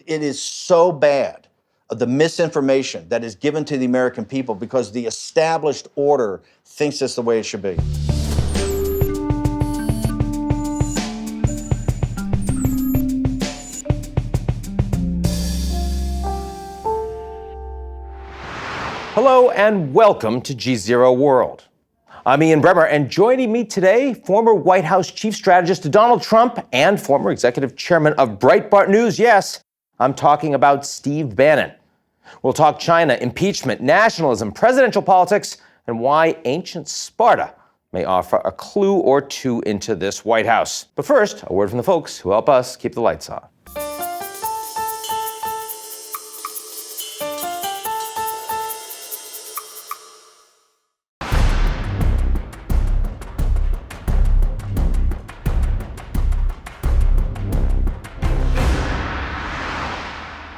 it is so bad, the misinformation that is given to the American people because the established order thinks it's the way it should be. Hello and welcome to GZERO World. I'm Ian Bremmer, and joining me today, former White House Chief Strategist to Donald Trump and former Executive Chairman of Breitbart News. Yes, I'm talking about Steve Bannon. We'll talk China, impeachment, nationalism, presidential politics, and why ancient Sparta may offer a clue or two into this White House. But first, a word from the folks who help us keep the lights on.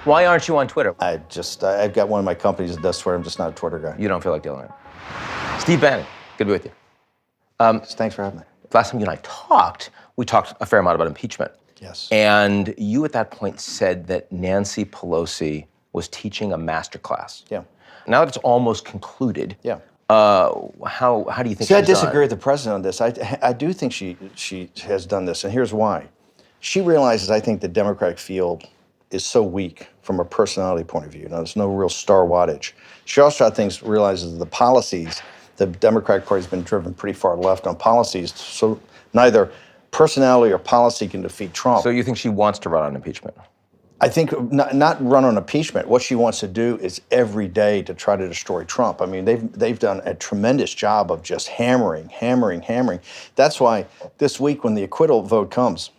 Why aren't you on Twitter? I've got one of my companies that does Twitter. I'm just not a Twitter guy. You don't feel like dealing with it. Steve Bannon, good to be with you. Thanks for having me. Last time you and I talked, we talked a fair amount about impeachment. Yes. And you at that point said that Nancy Pelosi was teaching a masterclass. Yeah. Now that it's almost concluded, yeah. How do you think See, I she's done disagree it? with the president on this. I do think she has done this, and here's why. She realizes, I think, the Democratic field is so weak from a personality point of view. Now, there's no real star wattage. She also, I think, realizes the policies, the Democratic Party's been driven pretty far left on policies, so neither personality or policy can defeat Trump. So you think she wants to run on impeachment? I think not run on impeachment. What she wants to do is every day to try to destroy Trump. I mean, they've done a tremendous job of just hammering. That's why this week when the acquittal vote comes,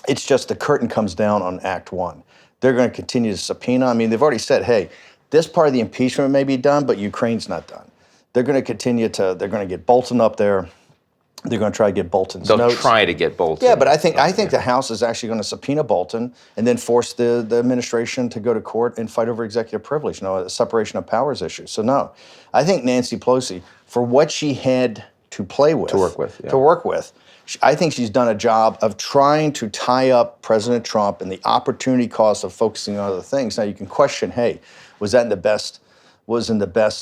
it's just the curtain comes down on Act One. They're going to continue to subpoena. I mean, they've already said, hey, this part of the impeachment may be done, but Ukraine's not done. They're going to continue to, they're going to get Bolton up there. They're going to try to get Bolton's notes. They'll try to get Bolton. Yeah, but I think the House is actually going to subpoena Bolton and then force the administration to go to court and fight over executive privilege, a separation of powers issue. So no, I think Nancy Pelosi, for what she had to play with, to work with, I think she's done a job of trying to tie up President Trump and the opportunity cost of focusing on other things. Now you can question, hey, was that in the best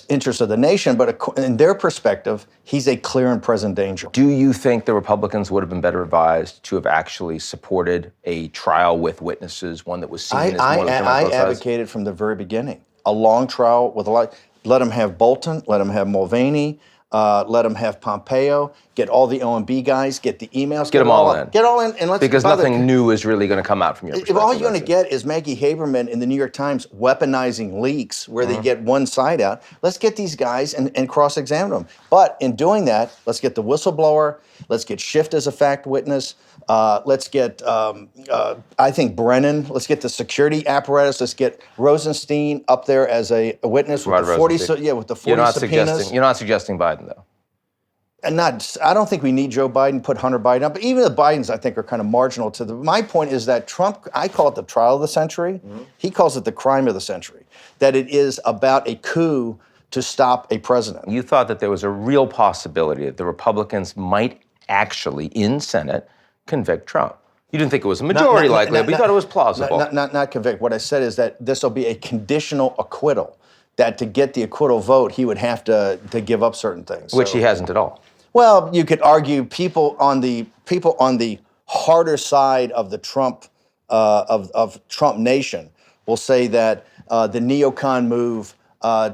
interest of the nation? But in their perspective, he's a clear and present danger. Do you think the Republicans would have been better advised to have actually supported a trial with witnesses, one that was seen as more legitimate? I advocated from the very beginning a long trial with a lot. Let them have Bolton, let them have Mulvaney. Let them have Pompeo, get all the OMB guys, get the emails. Get them all in. Get all in, and let's. Because nothing new is really going to come out from your perspective. If all you're going to get is Maggie Haberman in the New York Times weaponizing leaks where they get one side out, let's get these guys and cross-examine them. But in doing that, let's get the whistleblower, let's get Schiff as a fact witness, let's get, I think, Bannon, let's get the security apparatus, let's get Rosenstein up there as a witness with the 40 subpoenas. You're not suggesting Biden, though. And I don't think we need Joe Biden, put Hunter Biden up. But even the Bidens, I think, are kind of marginal to my point is that Trump, I call it the trial of the century. He calls it the crime of the century. That it is about a coup to stop a president. You thought that there was a real possibility that the Republicans might actually, in Senate, convict Trump. You didn't think it was a majority likely, but you thought it was plausible. Not convict. What I said is that this will be a conditional acquittal. That to get the acquittal vote, he would have to give up certain things. Which he hasn't at all. Well, you could argue people on the harder side of the Trump of Trump nation will say that the neocon move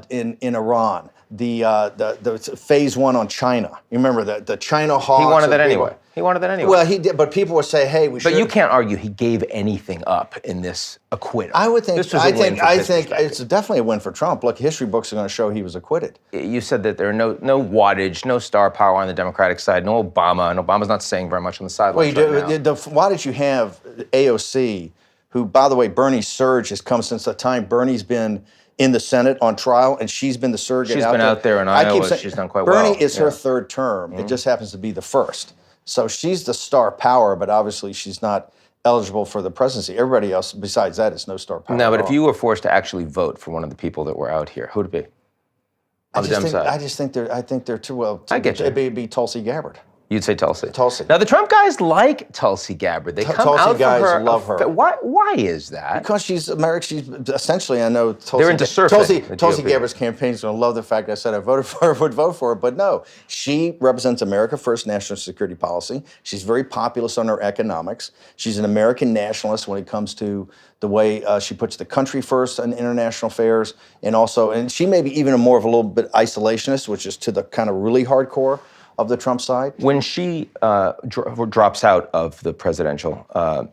in Iran, the phase one on China. You remember the China hawks. He wanted that anyway. Well, he did, but people would say, "Hey, we should." But you can't argue he gave anything up in this acquittal. I would think. This was I think it's definitely a win for Trump. Look, history books are going to show he was acquitted. You said that there are no wattage, no star power on the Democratic side, no Obama, and Obama's not saying very much on the sidelines right now. Why did you have AOC, who, by the way, Bernie's surge has come since the time Bernie's been in the Senate on trial, and she's been the surrogate. She's been out there in Iowa. She's done quite well. Bernie is her third term. It just happens to be the first. So she's the star power, but obviously she's not eligible for the presidency. Everybody else besides that is no star power. No, but if you were forced to actually vote for one of the people that were out here, who would it be? I just think they're too well. I get you. It'd be Tulsi Gabbard. You'd say Tulsi. Tulsi. Now, the Trump guys like Tulsi Gabbard. They come Tulsi out for guys her. love her. Why is that? Because she's American. She's essentially, I know Tulsi. They're into surfing. Tulsi Gabbard's campaign is going to love the fact I said I voted for her, would vote for her. But no, she represents America First national security policy. She's very populist on her economics. She's an American nationalist when it comes to the way she puts the country first in international affairs, and she may be even more of a little bit isolationist, which is to the kind of really hardcore of the Trump side. When she drops out of the presidential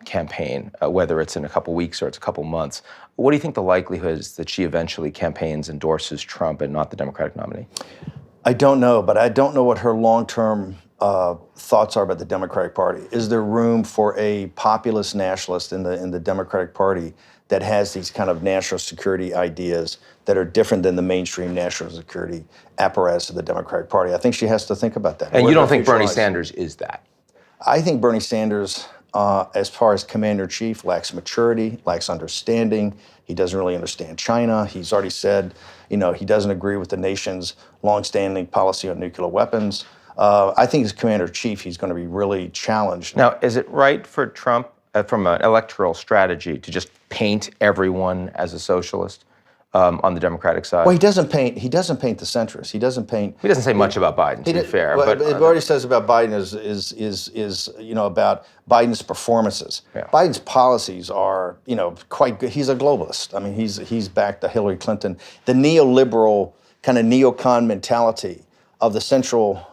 campaign, whether it's in a couple weeks or it's a couple months, what do you think the likelihood is that she eventually campaigns, endorses Trump and not the Democratic nominee? I don't know, but I don't know what her long-term thoughts are about the Democratic Party. Is there room for a populist nationalist in the Democratic Party that has these kind of national security ideas that are different than the mainstream national security apparatus of the Democratic Party? I think she has to think about that. And you don't think Bernie Sanders is that? I think Bernie Sanders, as far as commander-in-chief, lacks maturity, lacks understanding. He doesn't really understand China. He's already said, he doesn't agree with the nation's longstanding policy on nuclear weapons. I think as commander-in-chief, he's going to be really challenged. Now, is it right for Trump, from an electoral strategy, to just paint everyone as a socialist on the Democratic side? Well, he doesn't paint the centrists. He doesn't say much about Biden, to be fair. But what he says about Biden is about Biden's performances. Yeah. Biden's policies are, quite good. He's a globalist. I mean, he's backed the Hillary Clinton, the neoliberal kind of neocon mentality of the central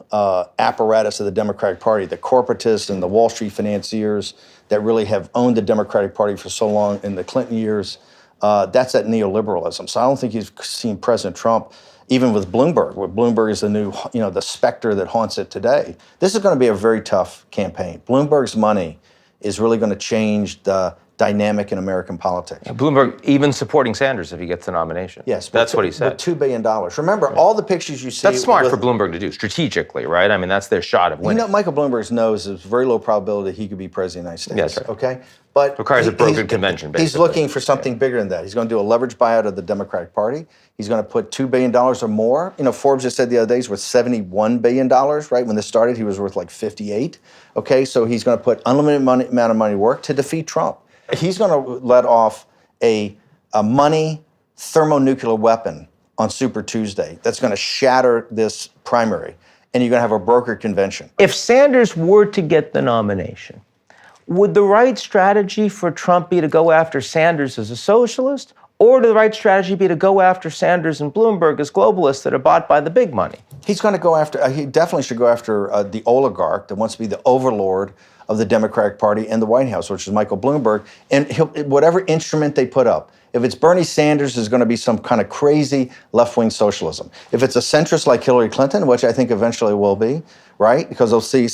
apparatus of the Democratic Party, the corporatists and the Wall Street financiers that really have owned the Democratic Party for so long in the Clinton years. That's that neoliberalism. So I don't think you've seen President Trump, even with Bloomberg, where Bloomberg is the new, the specter that haunts it today. This is going to be a very tough campaign. Bloomberg's money is really going to change the dynamic in American politics. Bloomberg even supporting Sanders if he gets the nomination. Yes. That's what he said. With $2 billion. Remember, all the pictures you see. That's smart for Bloomberg to do, strategically, right? I mean, that's their shot of winning. Michael Bloomberg knows there's very low probability he could be president of the United States. Yes, right. Okay? But requires a brokered convention, basically. He's looking for something bigger than that. He's going to do a leverage buyout of the Democratic Party. He's going to put $2 billion or more. Forbes just said the other day he's worth $71 billion, right? When this started, he was worth like 58. Okay? So he's going to put unlimited amount of money to work to defeat Trump. He's going to let off a money thermonuclear weapon on Super Tuesday that's going to shatter this primary, and you're going to have a brokered convention. If Sanders were to get the nomination, would the right strategy for Trump be to go after Sanders as a socialist, or would the right strategy be to go after Sanders and Bloomberg as globalists that are bought by the big money? He's going to go after, he definitely should go after the oligarch that wants to be the overlord of the Democratic Party and the White House, which is Michael Bloomberg, and whatever instrument they put up. If it's Bernie Sanders, there's going to be some kind of crazy left-wing socialism. If it's a centrist like Hillary Clinton, which I think eventually will be, right? Because they'll see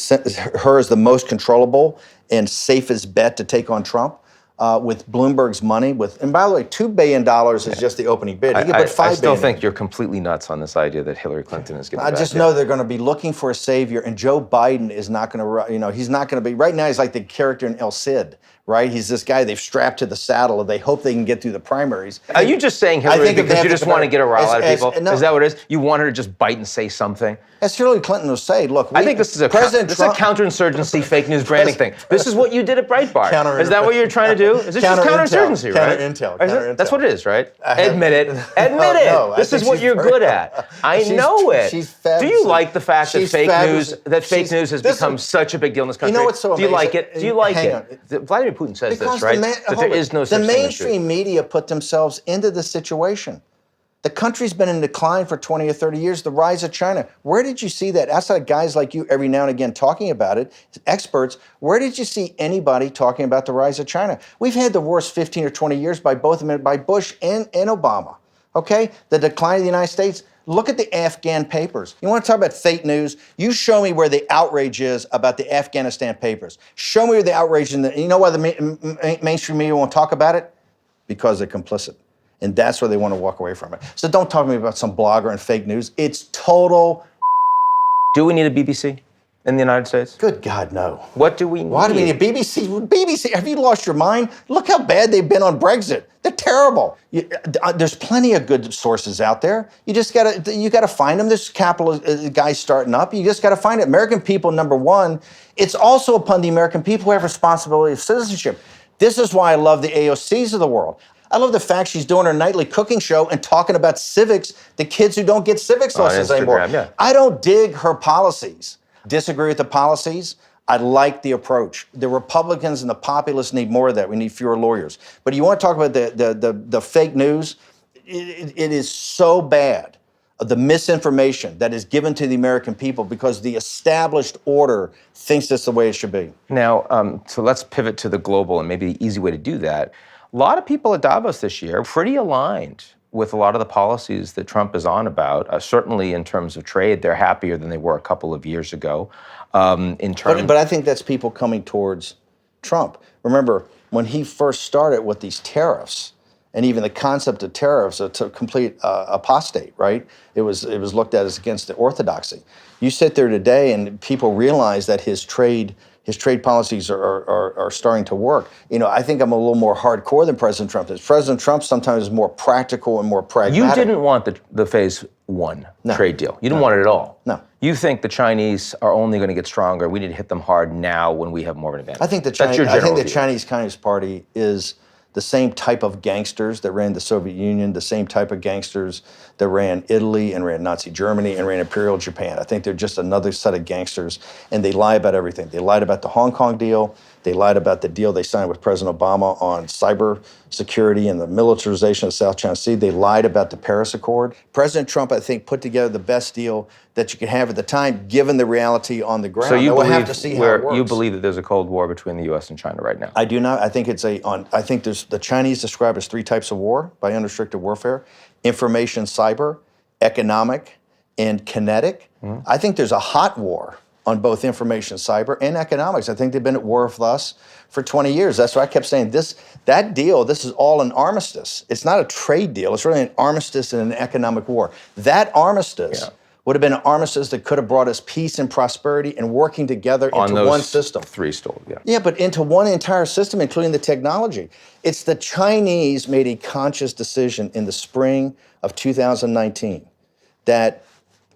her as the most controllable and safest bet to take on Trump. With Bloomberg's money, and by the way, $2 billion is just the opening bid. He could put $5 billion. I still think you're completely nuts on this idea that Hillary Clinton is going to. I just know they're going to be looking for a savior, and Joe Biden is not going to. He's not going to be. Right now, he's like the character in El Cid. Right? He's this guy they've strapped to the saddle, and they hope they can get through the primaries. Are you just saying Hillary because you just want to get a rile out of people? No. Is that what it is? You want her to just bite and say something? As Hillary Clinton will say, look, I think this is a counterinsurgency fake news branding thing. This is what you did at Breitbart. Is that what you're trying to do? Is this just counterinsurgency, right? Counterintel. That's what it is, right? Admit it. Admit it. No, this is what you're good at. I know it. Do you like the fact that fake news has become such a big deal in this country? You know what's so amazing? Do you like it? Do you like it? Vladimir Putin says this, right? That there is no such thing as truth. The mainstream media put themselves into this situation. The country's been in decline for 20 or 30 years, the rise of China. Where did you see that? Outside of guys like you every now and again talking about it, experts, where did you see anybody talking about the rise of China? We've had the worst 15 or 20 years by both of them, by Bush and Obama, okay? The decline of the United States. Look at the Afghan papers. You want to talk about fake news? You show me where the outrage is about the Afghanistan papers. Show me where the outrage is. You know why the mainstream media won't talk about it? Because they're complicit. And that's where they want to walk away from it. So don't talk to me about some blogger and fake news. It's total. Do we need a BBC? in the United States? Good God, no. What do we need? Why do we need BBC, have you lost your mind? Look how bad they've been on Brexit. They're terrible. There's plenty of good sources out there. You gotta find them. There's capitalist guys starting up. You just gotta find it. American people, number one. It's also upon the American people who have responsibility of citizenship. This is why I love the AOCs of the world. I love the fact she's doing her nightly cooking show and talking about civics, the kids who don't get civics lessons anymore. Yeah. I don't dig her policies. Disagree with the policies. I like the approach. The Republicans and the populists need more of that. We need fewer lawyers. But you want to talk about the fake news? It is so bad, the misinformation that is given to the American people because the established order thinks that's the way it should be. Now, so let's pivot to the global, and maybe the easy way to do that. A lot of people at Davos this year are pretty aligned with a lot of the policies that Trump is on about. Certainly in terms of trade, they're happier than they were a couple of years ago. But I think that's people coming towards Trump. Remember, when he first started with these tariffs, and even the concept of tariffs, it's a complete apostate, right? It was looked at as against the orthodoxy. You sit there today, and people realize that his trade policies are starting to work. You know, I think I'm a little more hardcore than President Trump is. President Trump sometimes is more practical and more pragmatic. You didn't want the phase one trade deal. You didn't want it at all. No. You think the Chinese are only going to get stronger. We need to hit them hard now when we have more of an advantage. I think the Chinese Communist Party is the same type of gangsters that ran the Soviet Union, the same type of gangsters that ran Italy and ran Nazi Germany and ran Imperial Japan. I think they're just another set of gangsters, and they lie about everything. They lied about the Hong Kong deal. They lied about the deal they signed with President Obama on cyber security and the militarization of the South China Sea. They lied about the Paris Accord. President Trump, I think, put together the best deal that you could have at the time, given the reality on the ground. So you we'll have to see how it works. You believe that there's a Cold War between the U.S. and China right now? I do not. I think there's the Chinese describe as three types of war by unrestricted warfare: information, cyber, economic, and kinetic. Mm-hmm. I think there's a hot war on both information, cyber, and economics. I think they've been at war with us for 20 years. That's why I kept saying that deal, this is all an armistice. It's not a trade deal. It's really an armistice and an economic war. That armistice would have been an armistice that could have brought us peace and prosperity and working together into one system. Three still, Yeah, but into one entire system, including the technology. It's the Chinese made a conscious decision in the spring of 2019 that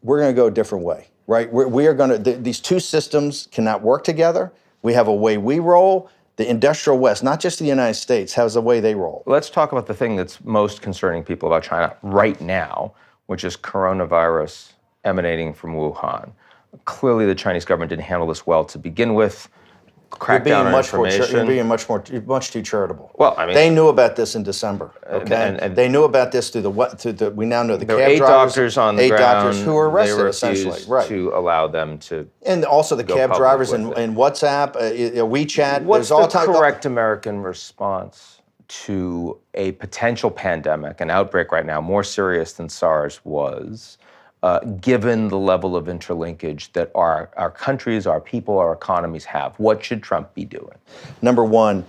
we're going to go a different way. Right, we are going to. These two systems cannot work together. We have a way we roll. The industrial West, not just the United States, has a way they roll. Let's talk about the thing that's most concerning people about China right now, which is coronavirus emanating from Wuhan. Clearly, the Chinese government didn't handle this well to begin with. Crack down on information. You're being much too charitable. Well, I mean, they knew about this in December. Okay, and they knew about this through the. We now know the there cab were eight drivers, doctors on the ground. 8 doctors who were arrested, they essentially, right? To allow them to. And also the cab drivers and WhatsApp, WeChat. What's the correct American response to a potential pandemic, an outbreak right now, more serious than SARS was? Given the level of interlinkage that our countries, our people, our economies have? What should Trump be doing? Number one,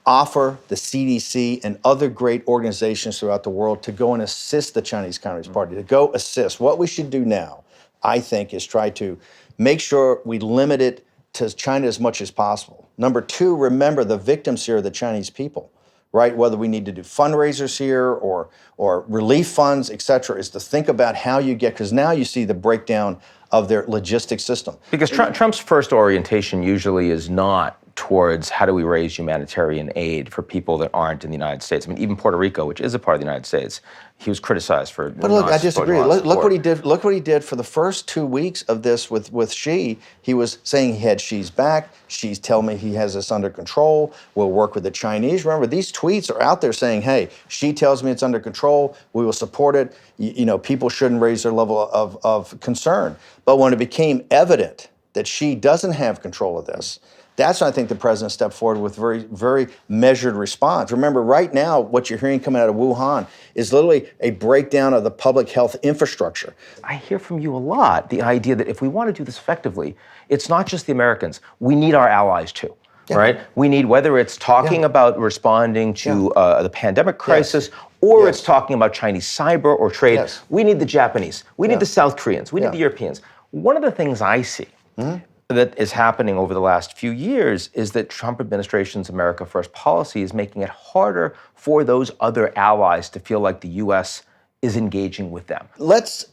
offer the CDC and other great organizations throughout the world to go and assist the Chinese Communist Party, to go assist. What we should do now, I think, is try to make sure we limit it to China as much as possible. Number two, remember the victims here are the Chinese people. Right, whether we need to do fundraisers here or relief funds, et cetera, is to think about how you get, because now you see the breakdown of their logistics system. Because Trump's first orientation usually is not towards how do we raise humanitarian aid for people that aren't in the United States. I mean, even Puerto Rico, which is a part of the United States, he was criticized for. But look, I disagree. Look what he did. Look what he did for the first 2 weeks of this with Xi. He was saying he had Xi's back. Xi's telling me he has this under control. We'll work with the Chinese. Remember, these tweets are out there saying, "Hey, Xi tells me it's under control. We will support it." You know, people shouldn't raise their level of concern. But when it became evident that Xi doesn't have control of this, that's when I think the president stepped forward with very, very measured response. Remember, right now, what you're hearing coming out of Wuhan is literally a breakdown of the public health infrastructure. I hear from you a lot the idea that if we want to do this effectively, it's not just the Americans. We need our allies too, right? We need, whether it's talking about responding to the pandemic crisis or it's talking about Chinese cyber or trade, we need the Japanese. We need the South Koreans. We need the Europeans. One of the things I see that is happening over the last few years is that Trump administration's America First policy is making it harder for those other allies to feel like the U.S. is engaging with them. Let's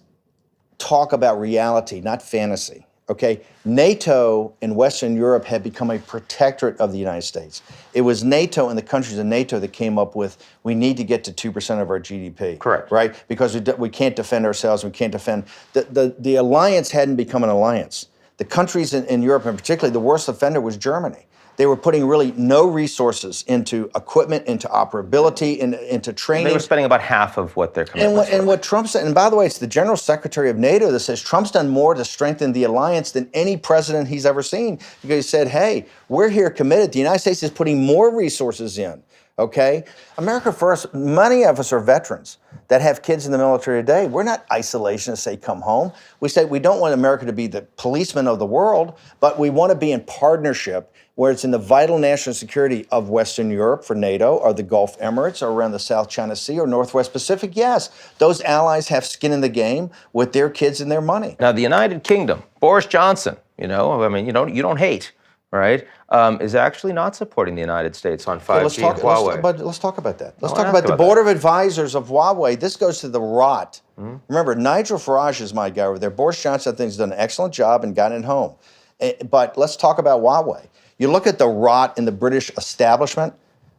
talk about reality, not fantasy. Okay, NATO and Western Europe have become a protectorate of the United States. It was NATO and the countries in NATO that came up with, we need to get to 2% of our GDP. Correct. Right? Because we can't defend ourselves, we can't defend. The alliance hadn't become an alliance. The countries in Europe, and particularly the worst offender was Germany. They were putting really no resources into equipment, into operability, into training. They were spending about half of what their commitments were. And what Trump said, and by the way, it's the General Secretary of NATO that says Trump's done more to strengthen the alliance than any president he's ever seen. Because he said, hey, we're here committed. The United States is putting more resources in, okay? America First, many of us are veterans that have kids in the military today. We're not isolationists, say, come home. We say we don't want America to be the policeman of the world, but we want to be in partnership where it's in the vital national security of Western Europe for NATO, or the Gulf Emirates, or around the South China Sea, or Northwest Pacific. Yes, those allies have skin in the game with their kids and their money. Now, the United Kingdom, Boris Johnson, you don't hate, right, is actually not supporting the United States on 5G and Huawei. Let's talk about that. Let's talk about the board of advisors of Huawei. This goes to the rot. Remember, Nigel Farage is my guy over there. Boris Johnson, I think, has done an excellent job and gotten it home. But let's talk about Huawei. You look at the rot in the British establishment,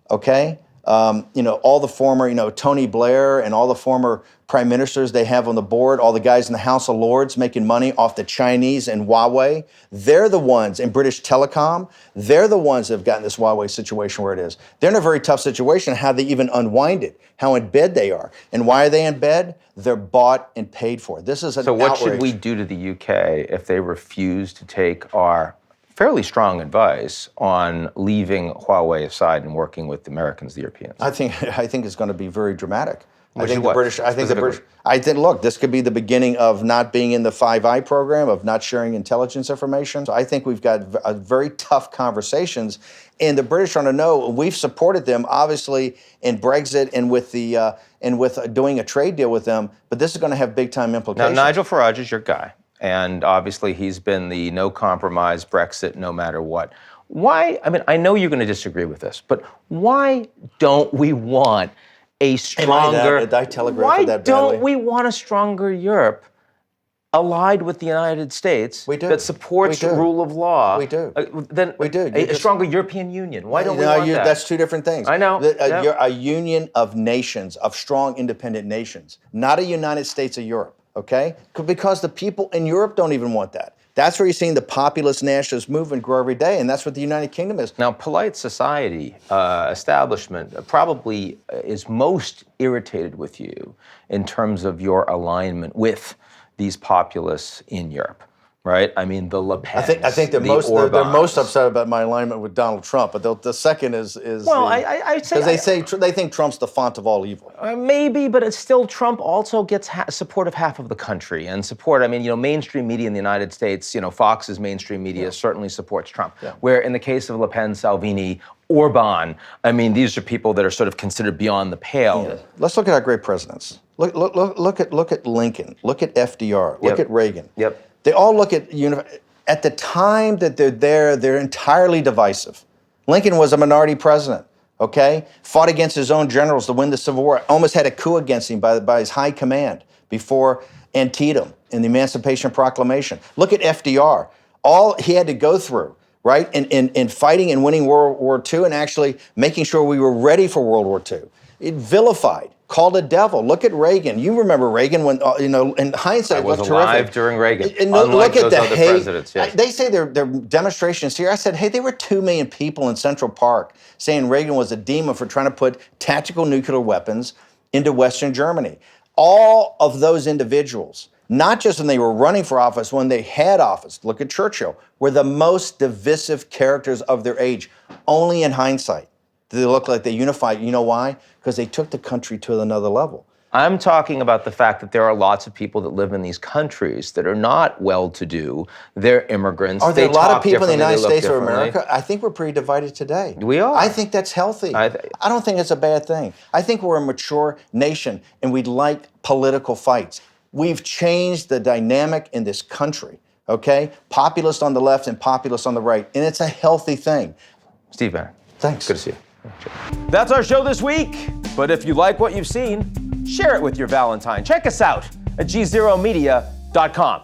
okay? All the former, Tony Blair and all the former prime ministers they have on the board, all the guys in the House of Lords making money off the Chinese and Huawei. They're the ones in British Telecom. They're the ones that have gotten this Huawei situation where it is. They're in a very tough situation, how they even unwind it, how in bed they are. And why are they in bed? They're bought and paid for. This is an outrage. So what should we do to the UK if they refuse to take our fairly strong advice on leaving Huawei aside and working with the Americans, the Europeans? I think it's going to be very dramatic. Look, this could be the beginning of not being in the Five Eye program, of not sharing intelligence information. So I think we've got very tough conversations, and the British want to know. We've supported them, obviously, in Brexit and with doing a trade deal with them, but this is going to have big time implications. Now, Nigel Farage is your guy. And obviously, he's been the no compromise Brexit no matter what. Why? I mean, I know you're going to disagree with this, but why don't we want a stronger? Did I telegraph why that badly? don't we want a stronger Europe allied with the United States that supports rule of law? We do. We do. A stronger European Union. Why don't we want that? That's two different things. I know. You're a union of nations, of strong, independent nations, not a United States of Europe. Okay? Because the people in Europe don't even want that. That's where you're seeing the populist nationalist movement grow every day, and that's what the United Kingdom is. Now, polite society establishment probably is most irritated with you in terms of your alignment with these populists in Europe. Right? I mean, the Le Pens, I think they're most upset about my alignment with Donald Trump, but the second is well, I say because they think Trump's the font of all evil. Maybe, but it's still Trump also gets support of half of the country and support. I mean, mainstream media in the United States, Fox's mainstream media certainly supports Trump. Yeah. Where in the case of Le Pen, Salvini, Orban, I mean, these are people that are sort of considered beyond the pale. Yeah. Let's look at our great presidents. Look at Lincoln. Look at FDR. Look at Reagan. Yep. They all look at the time that they're there, they're entirely divisive. Lincoln was a minority president, okay? Fought against his own generals to win the Civil War. Almost had a coup against him by his high command before Antietam in the Emancipation Proclamation. Look at FDR. All he had to go through, right, in fighting and winning World War II and actually making sure we were ready for World War II. It vilified, called a devil. Look at Reagan. You remember Reagan when, in hindsight, I was looked alive terrific. During Reagan. And Unlike look at those the other hate. Presidents, yes. They say their demonstrations here. I said, hey, there were 2 million people in Central Park saying Reagan was a demon for trying to put tactical nuclear weapons into Western Germany. All of those individuals, not just when they were running for office, when they had office, look at Churchill, were the most divisive characters of their age. Only in hindsight do they look like they unified. You know why? Because they took the country to another level. I'm talking about the fact that there are lots of people that live in these countries that are not well-to-do. They're immigrants. Are there a lot of people in the United States of differently. America? I think we're pretty divided today. We are. I think that's healthy. I don't think it's a bad thing. I think we're a mature nation, and we'd like political fights. We've changed the dynamic in this country, okay? Populist on the left and populist on the right. And it's a healthy thing. Steve Bannon. Thanks. Good to see you. That's our show this week. But if you like what you've seen, share it with your Valentine. Check us out at GZEROmedia.com.